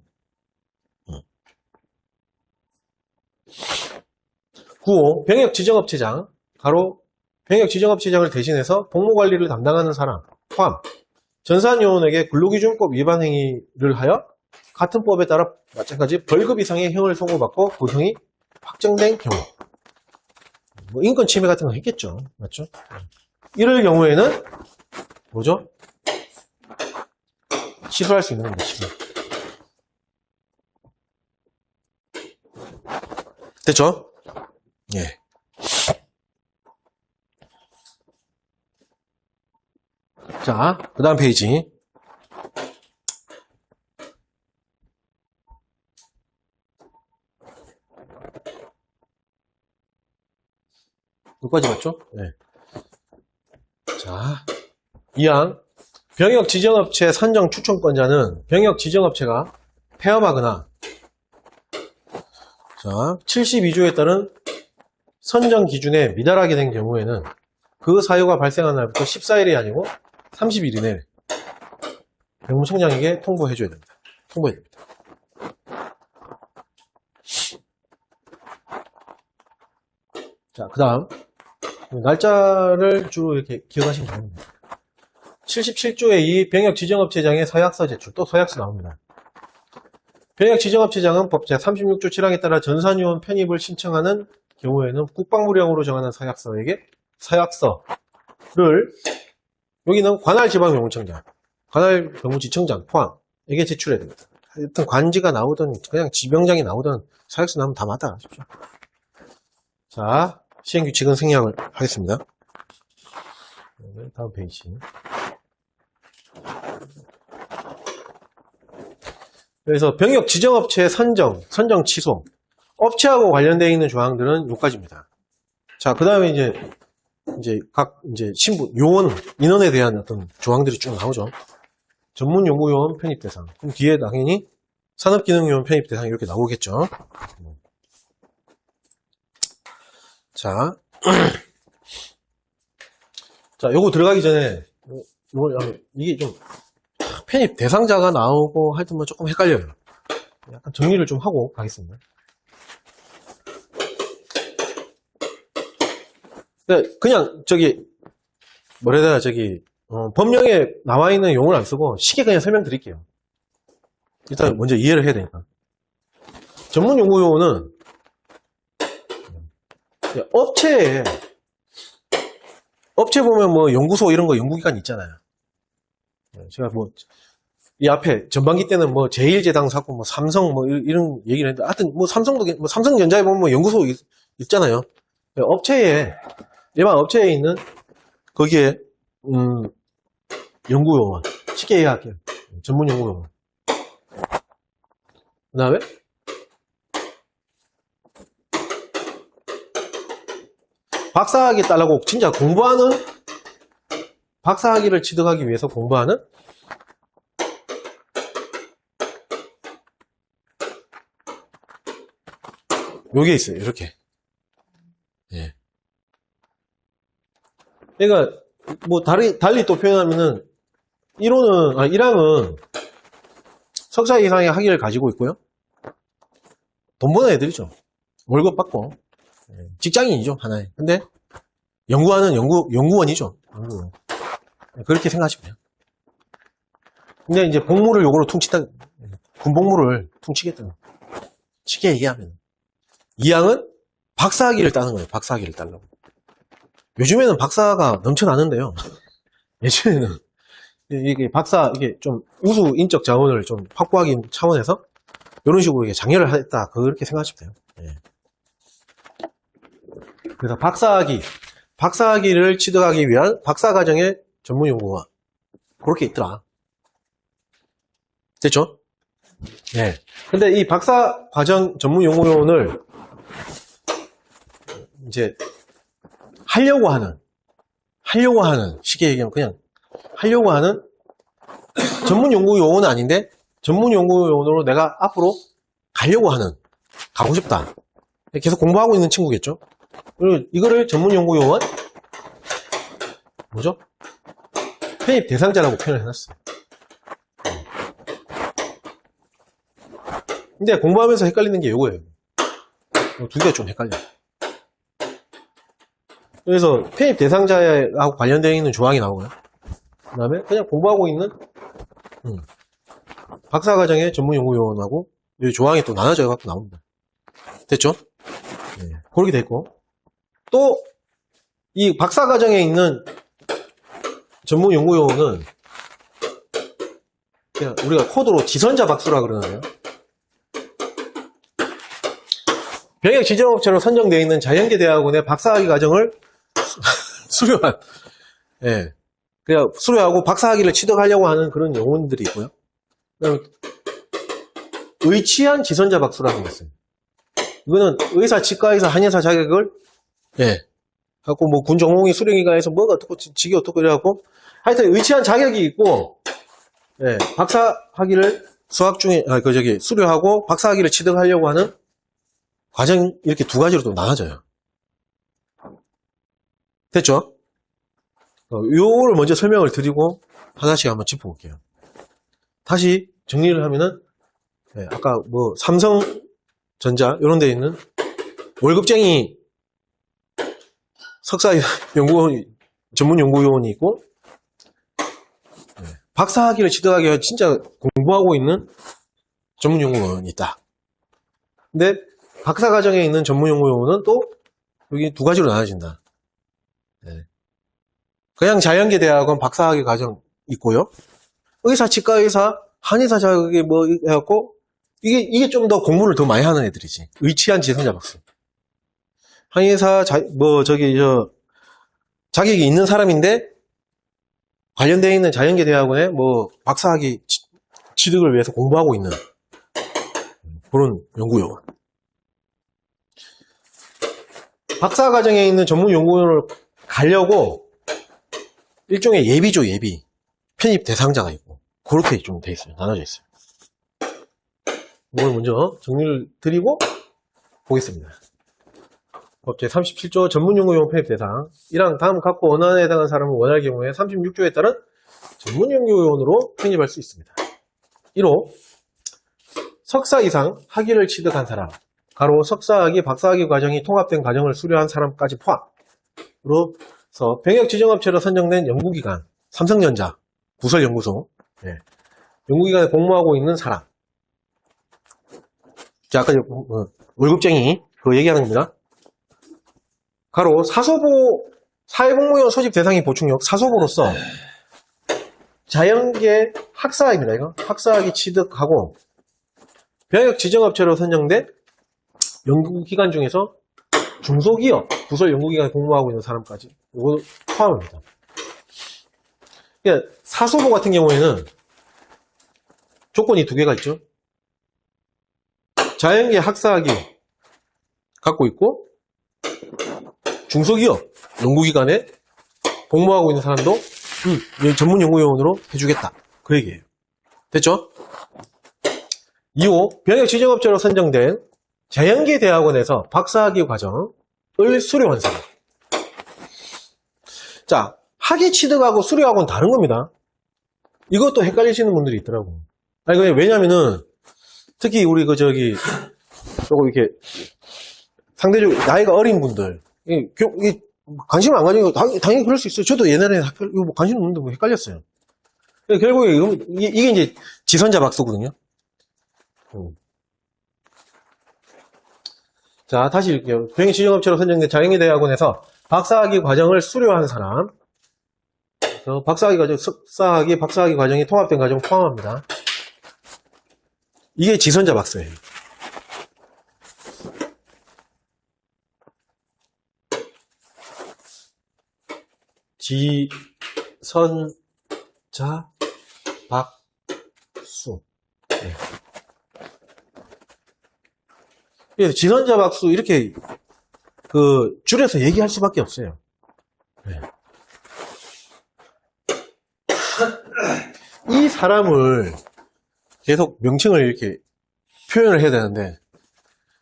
9호 병역지정업체장 가로 병역지정업체장을 대신해서 복무관리를 담당하는 사람 포함 전산요원에게 근로기준법 위반 행위를 하여 같은 법에 따라 마찬가지 벌금 이상의 형을 선고받고 그 형이 확정된 경우 뭐 인권 침해 같은 거 했겠죠. 맞죠? 이럴 경우에는 뭐죠? 취소할 수 있는 겁니다. 취소. 됐죠? 예. 자, 그 다음 페이지. 여기까지 맞죠? 네. 자, 2항. 병역지정업체 선정 추천권자는 병역지정업체가 폐업하거나, 자, 72조에 따른 선정 기준에 미달하게 된 경우에는 그 사유가 발생한 날부터 14일이 아니고 30일 이내에 병무청장에게 통보해줘야 됩니다. 통보해야 됩니다. 자, 그 다음. 날짜를 주로 이렇게 기억하시면 됩니다. 77조의 2 병역지정업체장의 서약서 제출. 또 서약서 나옵니다. 병역지정업체장은 법 제36조 7항에 따라 전산요원 편입을 신청하는 경우에는 국방부령으로 정하는 서약서를 여기는 관할지방병무청장, 관할병무지청장 포함에게 제출해야 됩니다. 하여튼 관지가 나오든 그냥 지병장이 나오든 서약서 나오면 다 맞다 하십시오. 자, 시행규칙은 생략을 하겠습니다. 다음 페이지. 그래서 병역지정업체 선정 취소, 업체하고 관련되어 있는 조항들은 여기까지입니다. 자, 그 다음에 이제 각 신분, 요원, 인원에 대한 어떤 조항들이 쭉 나오죠. 전문연구요원 편입대상. 그럼 뒤에 당연히 산업기능요원 편입대상 이렇게 나오겠죠. 자, 요거 들어가기 전에, 이게 좀, 편입 대상자가 나오고 하여튼 뭐 조금 헷갈려요. 약간 정리를 좀 하고 가겠습니다. 그냥, 뭐라 해야 되나, 법령에 나와 있는 용어를 안 쓰고 쉽게 그냥 설명드릴게요. 일단 먼저 이해를 해야 되니까. 전문연구요원은 업체 보면 뭐 연구소 이런 거 연구기관 있잖아요. 제가 이 앞에 전반기 때는 뭐 제1제당 사고 뭐 삼성 뭐 이런 얘기를 했는데 하여튼 뭐 삼성전자에 보면 뭐 연구소 있잖아요. 일반 업체에 있는 거기에 연구요원 쉽게 이해할게요. 전문연구요원. 그 다음에 박사학위 따려고 진짜 박사학위를 취득하기 위해서 공부하는 요게 있어요. 이렇게. 예. 그러니까 뭐 달리 또 표현하면은 1항은 석사 이상의 학위를 가지고 있고요. 돈 버는 애들이죠. 월급 받고. 직장인이죠, 하나에. 근데 연구하는 연구원이죠. 연구원. 그렇게 생각하시면 돼요. 근데 이제 복무를 요거로 군복무를 퉁치겠다는. 쉽게 얘기하면. 2항은 박사학위를 따는 거예요. 박사학위를 따려고. 요즘에는 박사가 넘쳐나는데요. 예전에는 이게 이게 좀 우수 인적 자원을 좀 확보하기 차원에서 이런 식으로 이게 장려를 했다. 그렇게 생각하시면 돼요. 예. 그래서 박사학위를 취득하기 위한 박사과정의 전문연구원. 그렇게 있더라. 됐죠? 네. 근데 이 박사과정 전문연구원을 이제 하려고 하는 쉽게 얘기하면 그냥 하려고 하는 전문 연구 요원은 아닌데 전문 연구 요원으로 내가 앞으로 가고 싶다. 계속 공부하고 있는 친구겠죠. 그리고 이거를 전문 연구 요원 뭐죠? 편입 대상자라고 표현을 해놨어요. 근데 공부하면서 헷갈리는 게 이거예요. 두 개가 좀 헷갈려요. 그래서 편입 대상자하고 관련되어 있는 조항이 나오고요. 그 다음에 그냥 공부하고 있는 박사과정의 전문연구요원하고 이 조항이 또 나눠져 갖고 나옵니다. 됐죠? 네, 그렇게 됐고 또 이 박사과정에 있는 전문연구요원은 그냥 우리가 코드로 지선자 박수라 그러는데요. 병역 지정업체로 선정되어 있는 자연계 대학원의 박사학위 과정을 수료한, 예. 그냥 수료하고 박사학위를 취득하려고 하는 그런 요원들이 있고요. 그다음에 의치한 지선자 박수라는 게 있어요. 이거는 의사, 치과의사, 한의사 자격을, 예. 갖고 뭐 군 전공의 수령기관에서 뭐가 어떻고, 직이 어떻고 이래갖고, 하여튼 의치한 자격이 있고, 예. 박사학위를 수료하고 박사학위를 취득하려고 하는 과정 이렇게 두 가지로 또 나눠져요. 됐죠? 요거를 먼저 설명을 드리고 하나씩 한번 짚어볼게요. 다시 정리를 하면은 네, 아까 뭐 삼성전자 이런 데 있는 월급쟁이 석사 연구원 전문 연구요원이 있고 네, 박사학위를 취득하기 위해 진짜 공부하고 있는 전문 연구원이 있다. 근데 박사과정에 있는 전문연구요원은 또 여기 두 가지로 나눠진다. 네. 그냥 자연계 대학원 박사학위 과정 있고요. 의사, 치과의사, 한의사 자격이 뭐 해갖고 이게 좀 더 공부를 더 많이 하는 애들이지. 의치한 지선자 박수. 한의사 자격이 있는 사람인데 관련되어 있는 자연계 대학원에 뭐 박사학위 취득을 위해서 공부하고 있는 그런 연구요원. 박사과정에 있는 전문 연구원을 가려고 일종의 예비죠, 예비. 편입 대상자가 있고. 그렇게 좀 돼 있어요. 나눠져 있어요. 이걸 먼저 정리를 드리고 보겠습니다. 법 제37조 전문연구요원 편입 대상. 1항 다음 각고 원안에 해당하는 사람은 원할 경우에 36조에 따른 전문연구요원으로 편입할 수 있습니다. 1호 석사 이상 학위를 취득한 사람. 가로 석사학위, 박사학위 과정이 통합된 과정을 수료한 사람까지 포함으로서 병역 지정업체로 선정된 연구기관, 삼성전자, 부설연구소, 예. 연구기관에 공무하고 있는 사람. 자, 아까 월급쟁이 그거 얘기하는 겁니다. 가로 사소보 사회복무요원 소집 대상이 보충력 사소보로서 자연계 학사학위입니다. 이거 학사학위 취득하고 병역 지정업체로 선정된 연구기관 중에서 중소기업, 부설 연구기관에 공부하고 있는 사람까지 이거 포함합니다. 그러니까 사소보 같은 경우에는 조건이 두 개가 있죠. 자연계 학사학위 갖고 있고 중소기업 연구기관에 공부하고 있는 사람도 전문 연구요원으로 해주겠다. 그 얘기예요. 됐죠? 2호 병역 지정업체로 선정된 자연계 대학원에서 박사학위 과정을 수료한 사람. 자, 학위 취득하고 수료하고는 다른 겁니다. 이것도 헷갈리시는 분들이 있더라고. 아니, 왜냐면은, 특히 우리 조금 이렇게, 상대적으로 나이가 어린 분들, 관심 안 가지고, 당연히 그럴 수 있어요. 저도 옛날에 관심 없는데 뭐 헷갈렸어요. 결국에 이게 이제 지선자 박수거든요. 자, 다시 읽을게요. 병역 지정업체로 선정된 자연계 대학원에서 박사학위 과정을 수료한 사람. 박사학위 과정, 석사학위, 박사학위 과정이 통합된 과정을 포함합니다. 이게 지선자 박사예요. 지선자 박수. 네. 그래서 지선자 박수 이렇게 줄여서 얘기할 수밖에 없어요. 네. 이 사람을 계속 명칭을 이렇게 표현을 해야 되는데,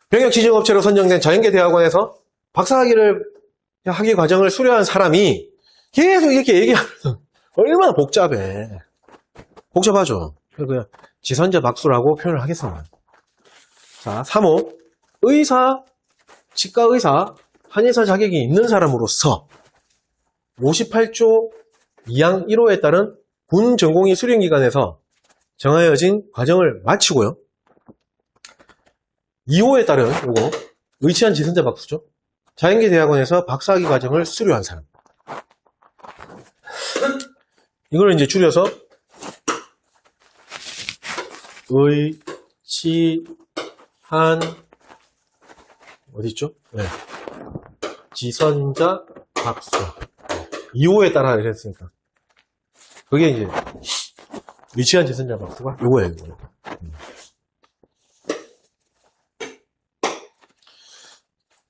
병역지정업체로 선정된 자연계 대학원에서 박사학위를 학위 과정을 수료한 사람이 계속 이렇게 얘기하면 얼마나 복잡해. 복잡하죠. 그냥 지선자 박수라고 표현을 하겠습니다. 자, 3호. 의사, 치과의사, 한의사 자격이 있는 사람으로서 58조 2항 1호에 따른 군 전공의 수련기관에서 정하여진 과정을 마치고요. 2호에 따른 요거 의치한 지선자 박수죠. 자연계 대학원에서 박사학위 과정을 수료한 사람. 이걸 이제 줄여서 의치한 어디있죠? 네. 지선자 박수. 2호에 따라 이랬으니까. 그게 이제 위치한 지선자 박수가 요거예요. 이거.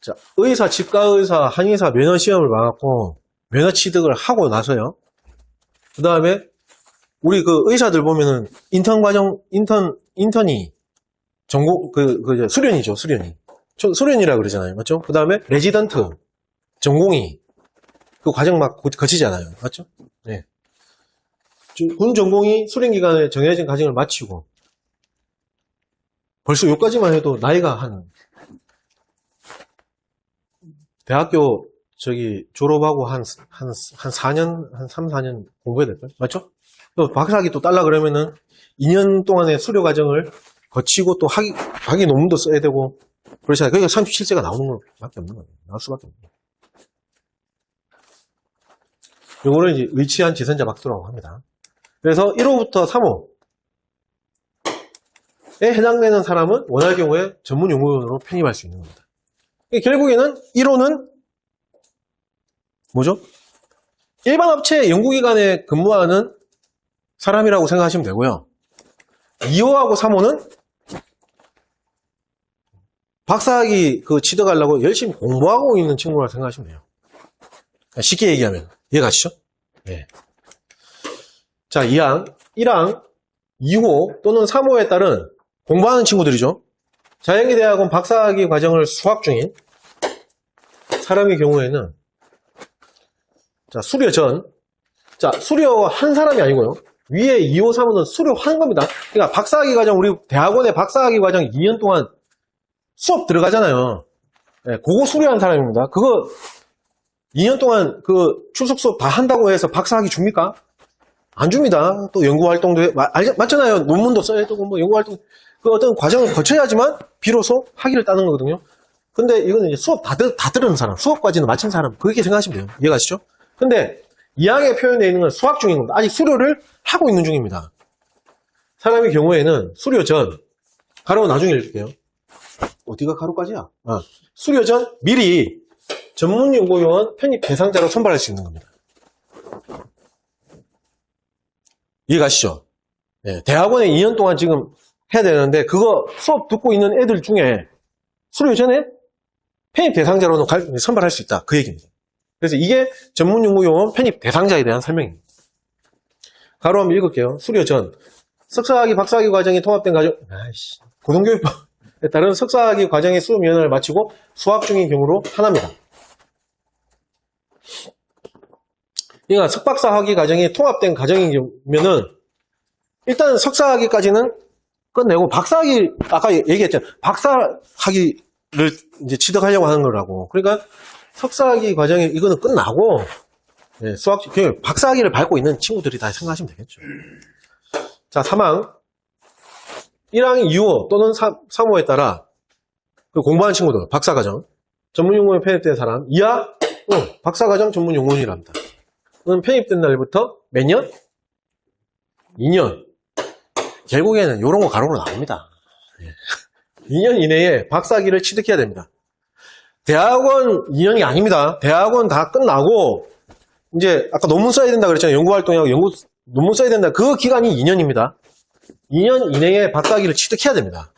자, 의사, 치과의사, 한의사 면허 시험을 봐갖고 면허 취득을 하고 나서요. 그 다음에 우리 그 의사들 보면은 인턴 과정, 인턴이 전공 수련이죠, 수련이. 수련이라 그러잖아요, 맞죠? 그 다음에 레지던트, 전공의 그 과정 막 거치잖아요, 맞죠? 네. 군 전공의 수련 기간에 정해진 과정을 마치고 벌써 여기까지만 해도 나이가 한 대학교 졸업하고 한 4년, 한 3, 4년 공부해야 될까요? 맞죠? 또 박사학위 또 딸라 그러면은 2년 동안의 수료 과정을 거치고 또 학위 논문도 써야 되고 그렇잖아요. 그러니까 37세가 나오는 것밖에 없는 거예요. 나올 수밖에 없는 거예요. 요거를 이제 위치한 지선자 박수라고 합니다. 그래서 1호부터 3호에 해당되는 사람은 원할 경우에 전문 연구원으로 편입할 수 있는 겁니다. 결국에는 1호는 뭐죠? 일반 업체 연구기관에 근무하는 사람이라고 생각하시면 되고요. 2호하고 3호는 박사학위 취득하려고 열심히 공부하고 있는 친구라고 생각하시면 돼요. 쉽게 얘기하면 이해가시죠? 네. 자, 2항, 1항, 2호 또는 3호에 따른 공부하는 친구들이죠. 자연계 대학원 박사학위 과정을 수학 중인 사람의 경우에는 자, 수료 전, 자, 수료한 사람이 아니고요. 위에 2호, 3호는 수료한 겁니다. 그러니까 박사학위 과정, 우리 대학원의 박사학위 과정 2년 동안 수업 들어가잖아요. 네, 그거 수료한 사람입니다. 그거 2년 동안 출석 수업 다 한다고 해서 박사학위 줍니까? 안 줍니다. 또 연구활동도 맞잖아요. 논문도 써야 되고 뭐 연구활동 어떤 과정을 거쳐야지만 비로소 학위를 따는 거거든요. 근데 이거는 이제 수업 다 들은 사람, 수업까지는 마친 사람 그렇게 생각하시면 돼요. 이해가시죠? 근데 2항에 표현되어 있는 건 수학 중인 겁니다. 아직 수료를 하고 있는 중입니다. 사람의 경우에는 수료 전 가로 나중에 읽을게요. 어디가 가로까지야? 수료 전 미리 전문연구요원 편입 대상자로 선발할 수 있는 겁니다. 이해가시죠? 네, 대학원에 2년 동안 지금 해야 되는데 그거 수업 듣고 있는 애들 중에 수료 전에 편입 대상자로는 선발할 수 있다. 그 얘기입니다. 그래서 이게 전문연구요원 편입 대상자에 대한 설명입니다. 가로 한번 읽을게요. 수료 전 석사학위, 박사학위 과정이 통합된 과정 고등교육법에 따른 석사학위 과정의 수업 면허를 마치고 수학 중인 경우로 하나입니다. 그러니까 석박사 학위 과정이 통합된 과정이면은 일단 석사학위까지는 끝내고 박사학위 아까 얘기했잖아요. 박사학위를 이제 취득하려고 하는 거라고. 그러니까 석사학위 과정이 이거는 끝나고 네, 박사학위를 밟고 있는 친구들이 다 생각하시면 되겠죠. 자, 3항 1항 2호 또는 3호에 따라 공부하는 친구들 박사과정 전문연구원에 편입된 사람 이하 박사과정 전문연구원이랍니다. 편입된 날부터 몇 년? 2년. 결국에는 이런 거 가로로 나옵니다. 2년 이내에 박사학위를 취득해야 됩니다. 대학원 2년이 아닙니다. 대학원 다 끝나고 이제 아까 논문 써야 된다 그랬잖아요. 연구활동하고 논문 써야 된다. 그 기간이 2년입니다. 2년 이내에 박사학위를 취득해야 됩니다.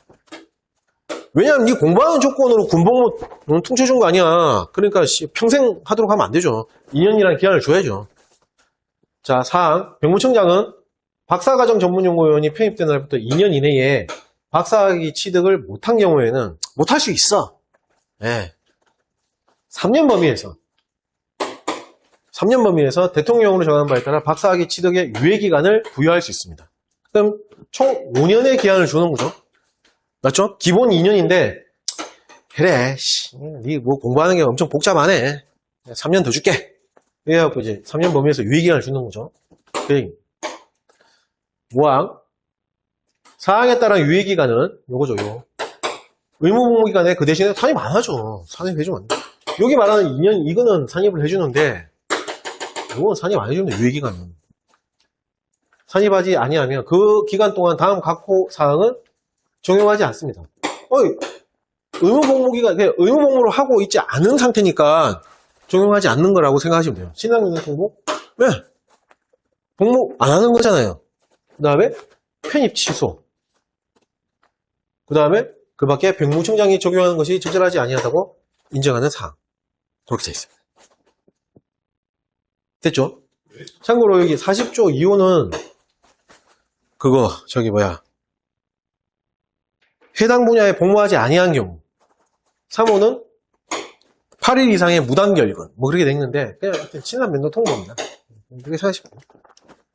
왜냐하면 이 공부하는 조건으로 군복무 퉁쳐준 거 아니야. 그러니까 평생 하도록 하면 안 되죠. 2년이라는 기간을 줘야죠. 자, 4항 병무청장은 박사과정 전문연구원이 편입된 날부터 2년 이내에 박사학위 취득을 못한 경우에는 못할 수 있어. 예. 3년 범위에서 대통령으로 정한 바에 따라 박사학위 취득의 유예기간을 부여할 수 있습니다. 그럼 총 5년의 기한을 주는 거죠. 맞죠? 기본 2년인데 그래, 니 뭐 공부하는 게 엄청 복잡하네. 3년 더 줄게. 그래갖고 이제 3년 범위에서 유예기간을 주는 거죠. 그래. 모항. 사항에 따른 유예기간은 요거죠, 요. 의무복무기간에 그 대신에 산입 안 하죠. 산입해주면 안 돼. 여기 말하는 2년, 이거는 산입을 해주는데, 이건 산입 안 해주는데, 유예기간은. 산입하지 아니하면 그 기간 동안 다음 각호 사항은 적용하지 않습니다. 의무복무기간, 의무복무를 하고 있지 않은 상태니까 적용하지 않는 거라고 생각하시면 돼요. 신학연수 공부? 네. 복무 안 하는 거잖아요. 그 다음에 편입 취소. 그 다음에 그 밖에 병무청장이 적용하는 것이 적절하지 아니하다고 인정하는 사항. 그렇게 되어 있습니다. 됐죠? 참고로 여기 40조 2호는 그거 해당 분야에 복무하지 아니한 경우 3호는 8일 이상의 무단결근 뭐 그렇게 돼 있는데 그냥 친한 면도 통보입니다. 그렇게 생각하시면 됩니다.